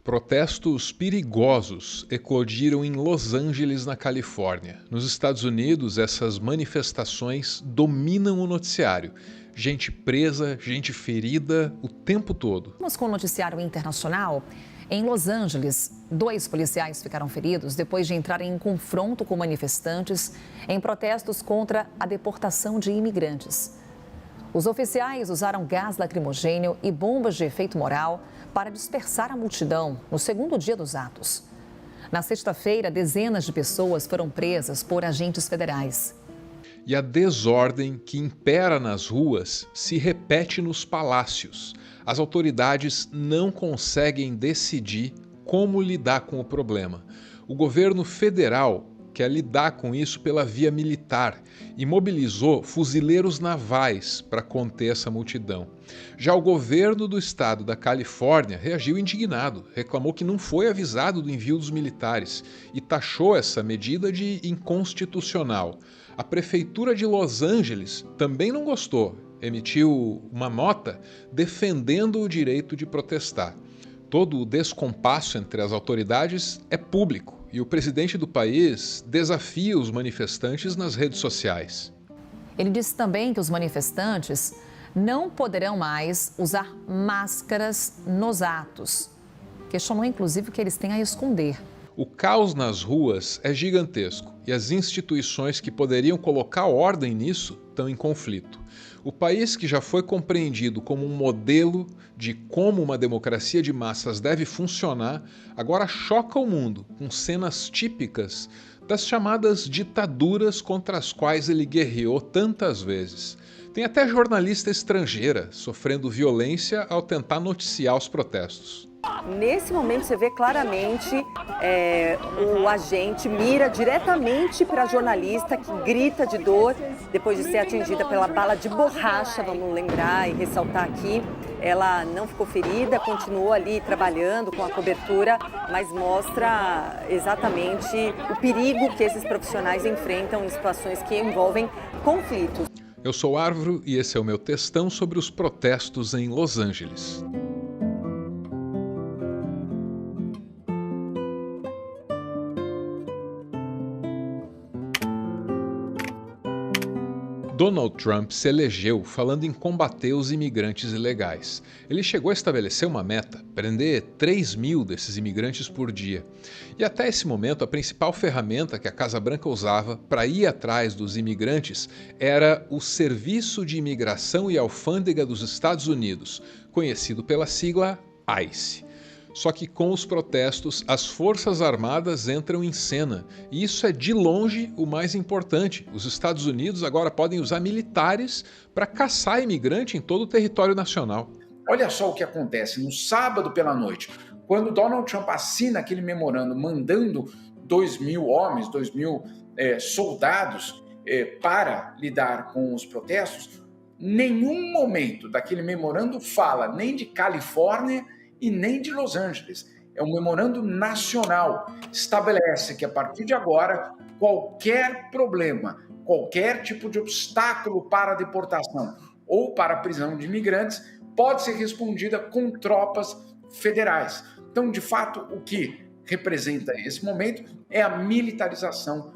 Protestos perigosos eclodiram em Los Angeles, na Califórnia. Nos Estados Unidos, essas manifestações dominam o noticiário. Gente presa, gente ferida o tempo todo. Vamos com o noticiário internacional. Em Los Angeles, 2 policiais ficaram feridos depois de entrarem em confronto com manifestantes em protestos contra a deportação de imigrantes. Os oficiais usaram gás lacrimogêneo e bombas de efeito moral para dispersar a multidão no segundo dia dos atos. Na sexta-feira, dezenas de pessoas foram presas por agentes federais. E a desordem que impera nas ruas se repete nos palácios. As autoridades não conseguem decidir como lidar com o problema. O governo federal quer lidar com isso pela via militar e mobilizou fuzileiros navais para conter essa multidão. Já o governo do estado da Califórnia reagiu indignado, reclamou que não foi avisado do envio dos militares e taxou essa medida de inconstitucional. A prefeitura de Los Angeles também não gostou, emitiu uma nota defendendo o direito de protestar. Todo o descompasso entre as autoridades é público e o presidente do país desafia os manifestantes nas redes sociais. Ele disse também que os manifestantes não poderão mais usar máscaras nos atos. Questionou inclusive o que eles têm a esconder. O caos nas ruas é gigantesco e as instituições que poderiam colocar ordem nisso estão em conflito. O país, que já foi compreendido como um modelo de como uma democracia de massas deve funcionar, agora choca o mundo com cenas típicas das chamadas ditaduras contra as quais ele guerreou tantas vezes. Tem até jornalista estrangeira sofrendo violência ao tentar noticiar os protestos. Nesse momento você vê claramente o agente mira diretamente para a jornalista que grita de dor depois de ser atingida pela bala de borracha, vamos lembrar e ressaltar aqui. Ela não ficou ferida, continuou ali trabalhando com a cobertura, mas mostra exatamente o perigo que esses profissionais enfrentam em situações que envolvem conflitos. Eu sou Arvro e esse é o meu textão sobre os protestos em Los Angeles. Donald Trump se elegeu falando em combater os imigrantes ilegais. Ele chegou a estabelecer uma meta, prender 3.000 desses imigrantes por dia. E até esse momento, a principal ferramenta que a Casa Branca usava para ir atrás dos imigrantes era o Serviço de Imigração e Alfândega dos Estados Unidos, conhecido pela sigla ICE. Só que com os protestos, as Forças Armadas entram em cena. E isso é de longe o mais importante. Os Estados Unidos agora podem usar militares para caçar imigrante em todo o território nacional. Olha só o que acontece no sábado pela noite, quando Donald Trump assina aquele memorando mandando 2.000 homens, 2.000 soldados para lidar com os protestos. Nenhum momento daquele memorando fala nem de Califórnia e nem de Los Angeles. É um memorando nacional. Estabelece que a partir de agora, qualquer problema, qualquer tipo de obstáculo para a deportação ou para a prisão de imigrantes pode ser respondida com tropas federais. Então, de fato, o que representa esse momento é a militarização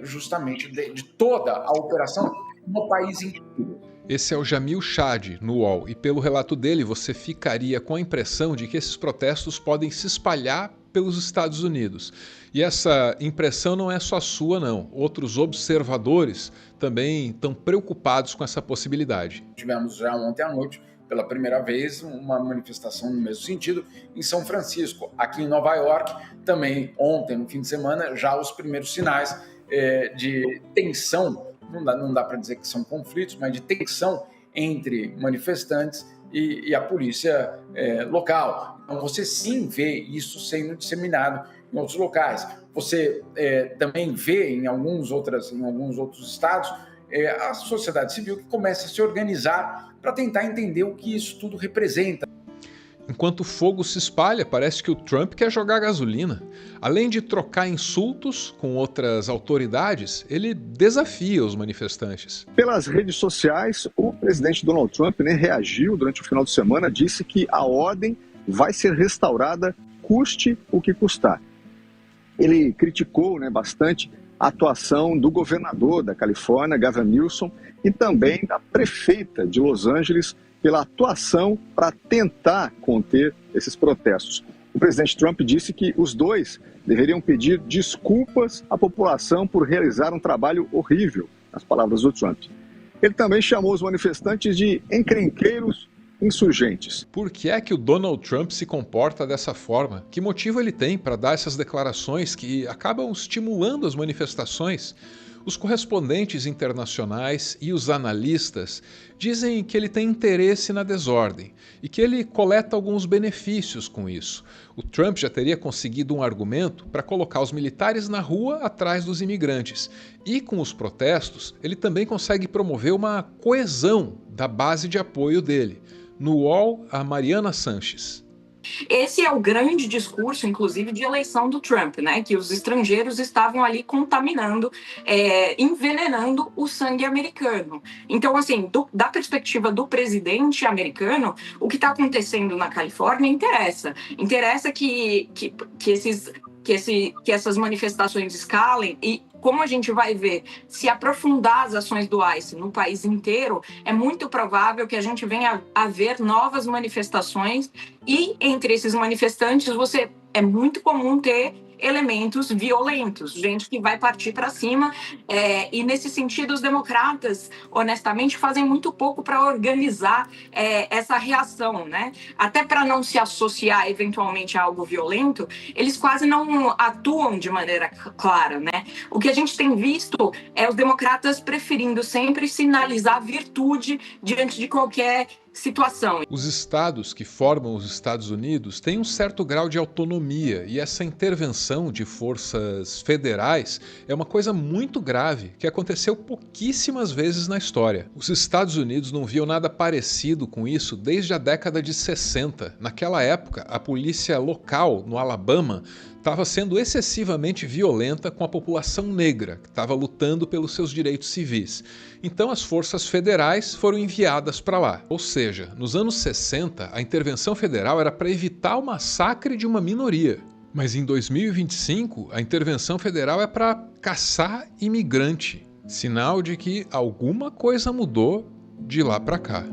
justamente de toda a operação no país inteiro. Esse é o Jamil Chad, no UOL, e pelo relato dele você ficaria com a impressão de que esses protestos podem se espalhar pelos Estados Unidos. E essa impressão não é só sua, não. Outros observadores também estão preocupados com essa possibilidade. Tivemos já ontem à noite, pela primeira vez, uma manifestação no mesmo sentido em São Francisco. Aqui em Nova York, também ontem, no fim de semana, já os primeiros sinais de tensão. Não dá para dizer que são conflitos, mas de tensão entre manifestantes e a polícia local. Então você sim vê isso sendo disseminado em outros locais. Você também vê em alguns outros estados a sociedade civil que começa a se organizar para tentar entender o que isso tudo representa. Enquanto o fogo se espalha, parece que o Trump quer jogar gasolina. Além de trocar insultos com outras autoridades, ele desafia os manifestantes. Pelas redes sociais, o presidente Donald Trump reagiu durante o final de semana, disse que a ordem vai ser restaurada custe o que custar. Ele criticou, bastante a atuação do governador da Califórnia, Gavin Newsom, e também da prefeita de Los Angeles pela atuação para tentar conter esses protestos. O presidente Trump disse que os dois deveriam pedir desculpas à população por realizar um trabalho horrível, nas palavras do Trump. Ele também chamou os manifestantes de encrenqueiros insurgentes. Por que é que o Donald Trump se comporta dessa forma? Que motivo ele tem para dar essas declarações que acabam estimulando as manifestações? Os correspondentes internacionais e os analistas dizem que ele tem interesse na desordem e que ele coleta alguns benefícios com isso. O Trump já teria conseguido um argumento para colocar os militares na rua atrás dos imigrantes. E com os protestos, ele também consegue promover uma coesão da base de apoio dele. No UOL, a Mariana Sanches. Esse é o grande discurso, inclusive, de eleição do Trump, né? Que os estrangeiros estavam ali contaminando, envenenando o sangue americano. Então, assim, da perspectiva do presidente americano, o que está acontecendo na Califórnia interessa. Interessa que essas manifestações escalem e, como a gente vai ver, se aprofundar as ações do ICE no país inteiro, é muito provável que a gente venha a ver novas manifestações e, entre esses manifestantes, é muito comum ter elementos violentos, gente que vai partir para cima, e nesse sentido os democratas, honestamente, fazem muito pouco para organizar essa reação, né? Até para não se associar eventualmente a algo violento, eles quase não atuam de maneira clara, né? O que a gente tem visto é os democratas preferindo sempre sinalizar virtude diante de qualquer situação. Os estados que formam os Estados Unidos têm um certo grau de autonomia e essa intervenção de forças federais é uma coisa muito grave que aconteceu pouquíssimas vezes na história. Os Estados Unidos não viam nada parecido com isso desde a década de 60. Naquela época, a polícia local no Alabama estava sendo excessivamente violenta com a população negra, que estava lutando pelos seus direitos civis. Então as forças federais foram enviadas para lá. Ou seja, nos anos 60, a intervenção federal era para evitar o massacre de uma minoria. Mas em 2025, a intervenção federal é para caçar imigrante. Sinal de que alguma coisa mudou de lá para cá.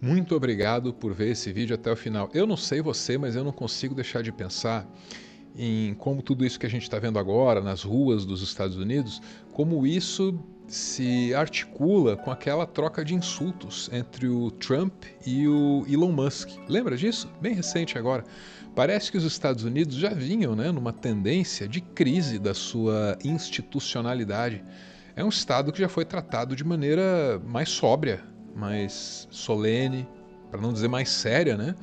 Muito obrigado por ver esse vídeo até o final. Eu não sei você, mas eu não consigo deixar de pensar em como tudo isso que a gente está vendo agora nas ruas dos Estados Unidos, como isso se articula com aquela troca de insultos entre o Trump e o Elon Musk. Lembra disso? Bem recente agora. Parece que os Estados Unidos já vinham, numa tendência de crise da sua institucionalidade. É um estado que já foi tratado de maneira mais sóbria, mais solene, para não dizer mais séria, né?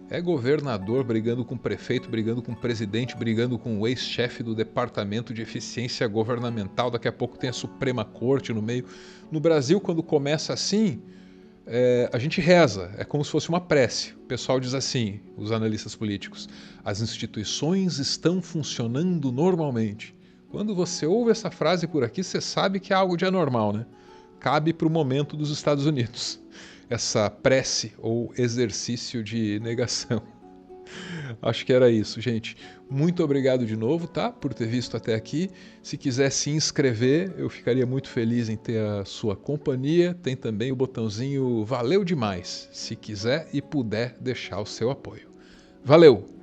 É governador brigando com prefeito, brigando com presidente, brigando com o ex-chefe do Departamento de Eficiência Governamental, daqui a pouco tem a Suprema Corte no meio. No Brasil, quando começa assim, a gente reza, é como se fosse uma prece. O pessoal diz assim, os analistas políticos, as instituições estão funcionando normalmente. Quando você ouve essa frase por aqui, você sabe que é algo de anormal, né? Cabe para o momento dos Estados Unidos, essa prece ou exercício de negação. Acho que era isso, gente. Muito obrigado de novo, tá? Por ter visto até aqui. Se quiser se inscrever, eu ficaria muito feliz em ter a sua companhia. Tem também o botãozinho Valeu Demais, se quiser e puder deixar o seu apoio. Valeu!